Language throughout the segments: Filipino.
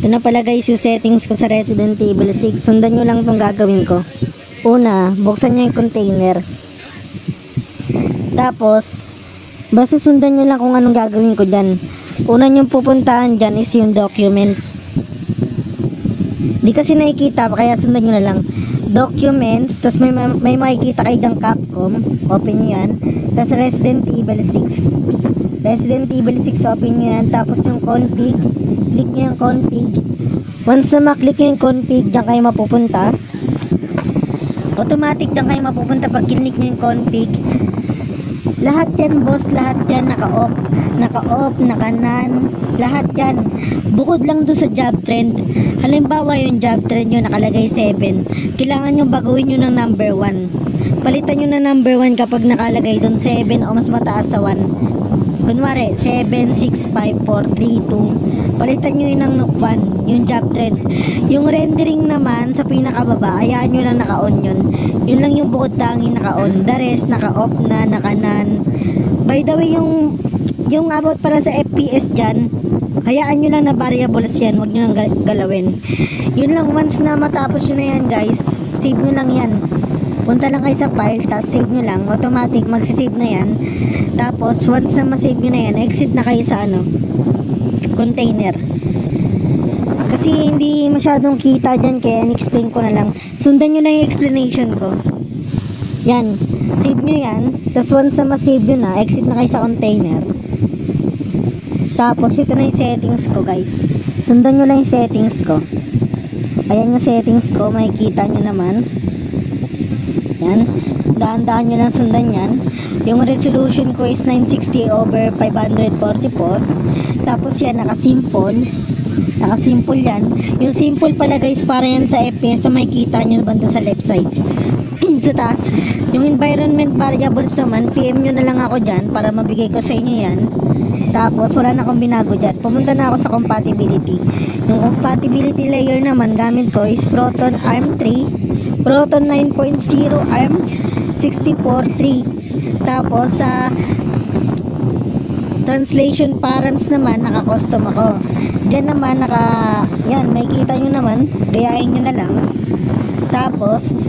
Ito na pala guys yung settings ko sa Resident Evil 6. Sundan nyo lang itong gagawin ko. Una, buksan nyo yung container. Tapos, basta sundan nyo lang kung anong gagawin ko dyan. Una nyo pupuntahan dyan is yung documents. Di kasi nakikita kaya sundan nyo na lang. Documents, tapos may makikita kayo dyan Capcom. Open nyo yan. Tapos Resident Evil 6. Resident Evil 6, open nyo yan. Tapos yung config. Click nyo yung config. Once na maklik nyo yung config, dyan kayo mapupunta. Automatic dyan kayo mapupunta pag click nyo yung config. Lahat yan boss, lahat yan naka-off. Naka-off, naka-none. Lahat yan. Bukod lang doon sa job trend. Halimbawa yung job trend nyo nakalagay 7. Kailangan nyo baguhin nyo ng number 1. Palitan nyo ng number 1 kapag nakalagay doon 7 o mas mataas sa 1. Kunwari, 7, 6, 5, 4, 3, 2. Palitan nyo yun ng 1, yung job trend. Yung rendering naman, sa pinakababa, ayaan nyo lang naka-on yun. Yun lang yung bukod tanging naka-on. The rest, naka-off na, naka-none. By the way, yung about para sa FPS dyan, hayaan nyo lang na variables yan. Huwag nyo lang galawin. Yun lang, once na matapos nyo na yan guys, save nyo lang yan. Punta lang kayo sa file, tapos save nyo lang. Automatic, magsisave na yan. Tapos, once na masave nyo na yan, exit na kayo sa container. Kasi hindi masyadong kita dyan, kaya in-explain ko na lang. Sundan nyo na yung explanation ko. Yan. Save nyo yan. Tapos, once na masave nyo na, exit na kayo sa container. Tapos, ito na yung settings ko, guys. Sundan nyo lang yung settings ko. Ayan yung settings ko. Makikita nyo naman. Yan. Daan-daan nyo lang sundan yan. Yung resolution ko is 960/544. Tapos yan, naka-simple. Naka-simple yan. Yung simple pala guys, para yan sa FPS. So makikita nyo banda sa left side. Sa taas. Yung environment variables naman, PM nyo na lang ako dyan para mabigay ko sa inyo yan. Tapos wala na akong binago dyan. Pumunta na ako sa compatibility. Yung compatibility layer naman, gamit ko is Proton ARM 3, Proton 9.0 ARM 64.3. Tapos sa translation parents naman, naka-custom ako. Diyan naman yan, makikita nyo naman, gayahin nyo na lang. Tapos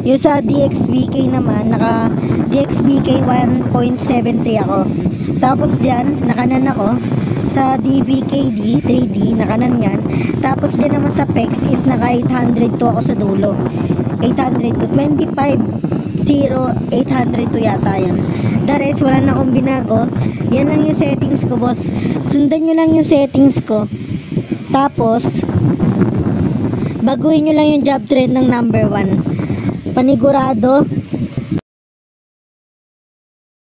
yung sa DXVK naman, naka DXVK 1.73 ako. Tapos dyan, nakanan ako sa DVKD 3D, nakanan yan. Tapos dyan naman sa PEX is naka 802 ako sa dulo. 802, 25.0.802 yata yan. The rest, wala na akong binago. Yan lang yung settings ko, boss. Sundan nyo lang yung settings ko. Tapos, baguhin nyo lang yung job trend ng number 1. Panigurado,